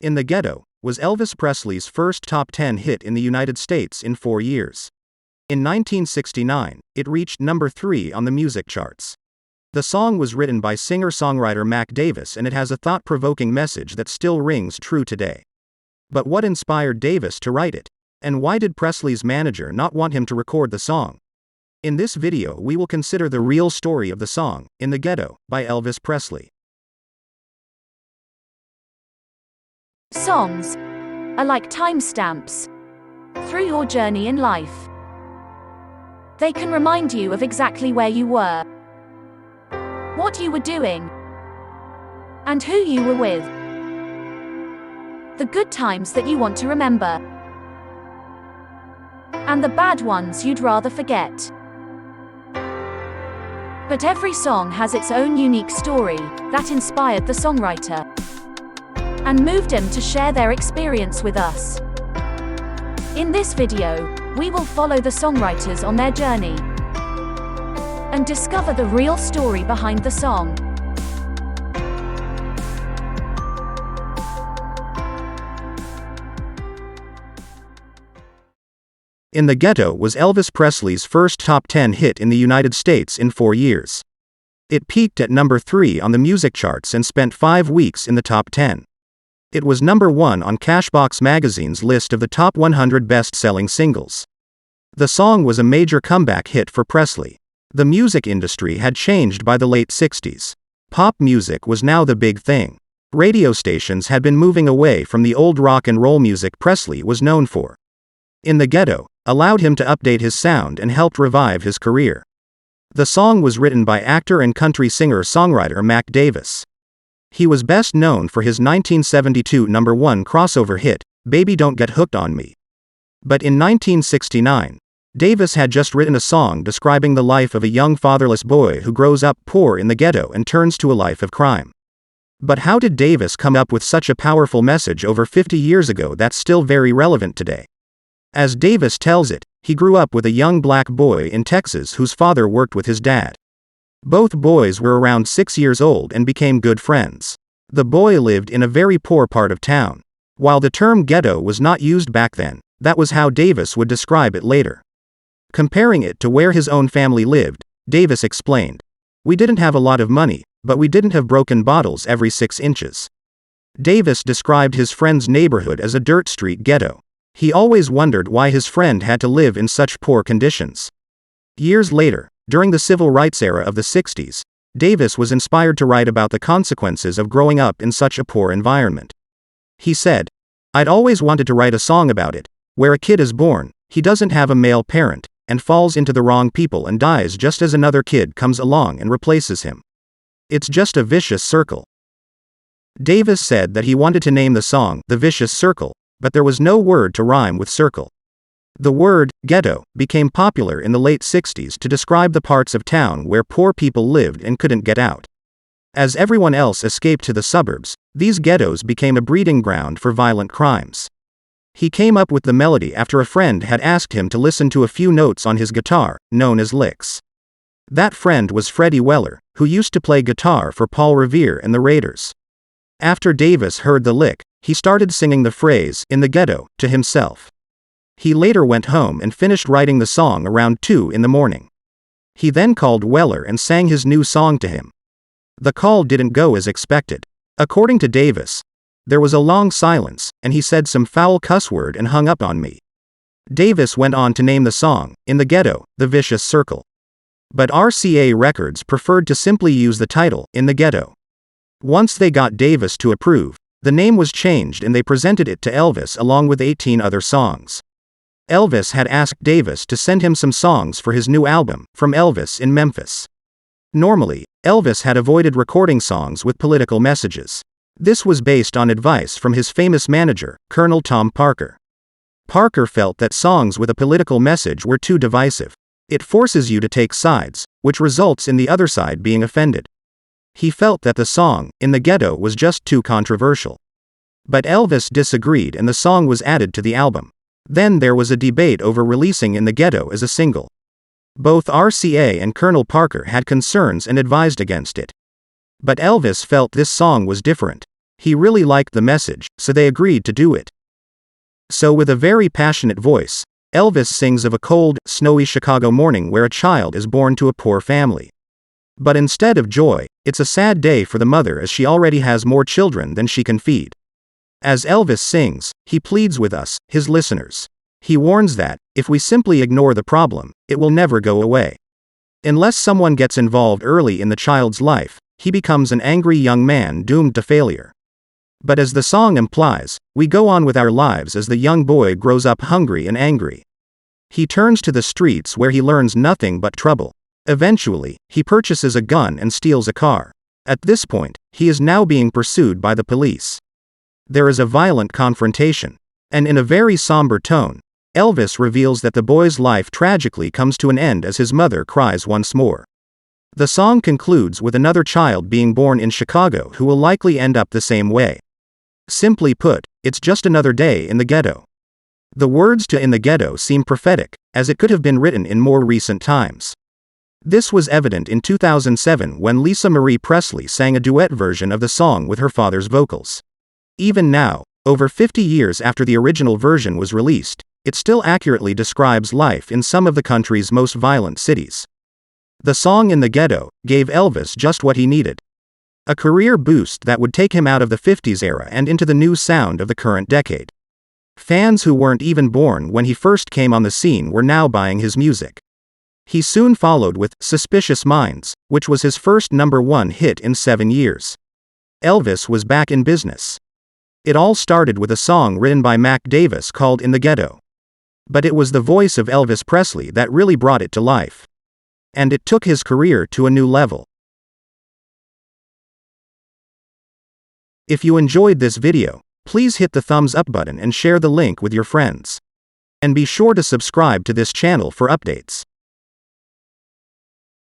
In the Ghetto was Elvis Presley's first top 10 hit in the United States in 4 years. In 1969, it reached number 3 on the music charts. The song was written by singer-songwriter Mac Davis, and it has a thought-provoking message that still rings true today. But what inspired Davis to write it? And why did Presley's manager not want him to record the song? In this video we will consider the real story of the song, In the Ghetto, by Elvis Presley. Songs are like timestamps through your journey in life. They can remind you of exactly where you were, what you were doing, and who you were with. The good times that you want to remember, and the bad ones you'd rather forget. But every song has its own unique story that inspired the songwriter and moved him to share their experience with us. In this video, we will follow the songwriters on their journey and discover the real story behind the song. In the Ghetto was Elvis Presley's first top 10 hit in the United States in 4 years. It peaked at number 3 on the music charts and spent 5 weeks in the top 10. It was number 1 on Cashbox magazine's list of the top 100 best-selling singles. The song was a major comeback hit for Presley. The music industry had changed by the late 60s. Pop music was now the big thing. Radio stations had been moving away from the old rock and roll music Presley was known for. In the Ghetto allowed him to update his sound and helped revive his career. The song was written by actor and country singer-songwriter Mac Davis. He was best known for his 1972 number 1 crossover hit, Baby Don't Get Hooked on Me. But in 1969, Davis had just written a song describing the life of a young fatherless boy who grows up poor in the ghetto and turns to a life of crime. But how did Davis come up with such a powerful message over 50 years ago that's still very relevant today? As Davis tells it, he grew up with a young black boy in Texas whose father worked with his dad. Both boys were around 6 years old and became good friends. The boy lived in a very poor part of town. While the term ghetto was not used back then, that was how Davis would describe it later. Comparing it to where his own family lived, Davis explained, "We didn't have a lot of money, but we didn't have broken bottles every 6 inches." Davis described his friend's neighborhood as a dirt street ghetto. He always wondered why his friend had to live in such poor conditions. Years later, during the civil rights era of the 60s, Davis was inspired to write about the consequences of growing up in such a poor environment. He said, "I'd always wanted to write a song about it, where a kid is born, he doesn't have a male parent, and falls into the wrong people and dies just as another kid comes along and replaces him. It's just a vicious circle." Davis said that he wanted to name the song The Vicious Circle, but there was no word to rhyme with circle. The word, ghetto, became popular in the late 60s to describe the parts of town where poor people lived and couldn't get out. As everyone else escaped to the suburbs, these ghettos became a breeding ground for violent crimes. He came up with the melody after a friend had asked him to listen to a few notes on his guitar, known as licks. That friend was Freddie Weller, who used to play guitar for Paul Revere and the Raiders. After Davis heard the lick, he started singing the phrase, "In the ghetto," to himself. He later went home and finished writing the song around 2 in the morning. He then called Weller and sang his new song to him. The call didn't go as expected. According to Davis, there was a long silence, and he said some foul cuss word and hung up on me. Davis went on to name the song, In the Ghetto, The Vicious Circle. But RCA Records preferred to simply use the title, In the Ghetto. Once they got Davis to approve, the name was changed and they presented it to Elvis along with 18 other songs. Elvis had asked Davis to send him some songs for his new album, From Elvis in Memphis. Normally, Elvis had avoided recording songs with political messages. This was based on advice from his famous manager, Colonel Tom Parker. Parker felt that songs with a political message were too divisive. It forces you to take sides, which results in the other side being offended. He felt that the song, In the Ghetto, was just too controversial. But Elvis disagreed and the song was added to the album. Then there was a debate over releasing In the Ghetto as a single. Both RCA and Colonel Parker had concerns and advised against it. But Elvis felt this song was different. He really liked the message, so they agreed to do it. So with a very passionate voice, Elvis sings of a cold, snowy Chicago morning where a child is born to a poor family. But instead of joy, it's a sad day for the mother as she already has more children than she can feed. As Elvis sings, he pleads with us, his listeners. He warns that, if we simply ignore the problem, it will never go away. Unless someone gets involved early in the child's life, he becomes an angry young man doomed to failure. But as the song implies, we go on with our lives as the young boy grows up hungry and angry. He turns to the streets where he learns nothing but trouble. Eventually, he purchases a gun and steals a car. At this point, he is now being pursued by the police. There is a violent confrontation. And in a very somber tone, Elvis reveals that the boy's life tragically comes to an end as his mother cries once more. The song concludes with another child being born in Chicago who will likely end up the same way. Simply put, it's just another day in the ghetto. The words to "In the Ghetto" seem prophetic, as it could have been written in more recent times. This was evident in 2007 when Lisa Marie Presley sang a duet version of the song with her father's vocals. Even now, over 50 years after the original version was released, it still accurately describes life in some of the country's most violent cities. The song "In the Ghetto" gave Elvis just what he needed. A career boost that would take him out of the 50s era and into the new sound of the current decade. Fans who weren't even born when he first came on the scene were now buying his music. He soon followed with "Suspicious Minds," which was his first #1 hit in 7 years. Elvis was back in business. It all started with a song written by Mac Davis called "In the Ghetto." But it was the voice of Elvis Presley that really brought it to life. And it took his career to a new level. If you enjoyed this video, please hit the thumbs up button and share the link with your friends. And be sure to subscribe to this channel for updates.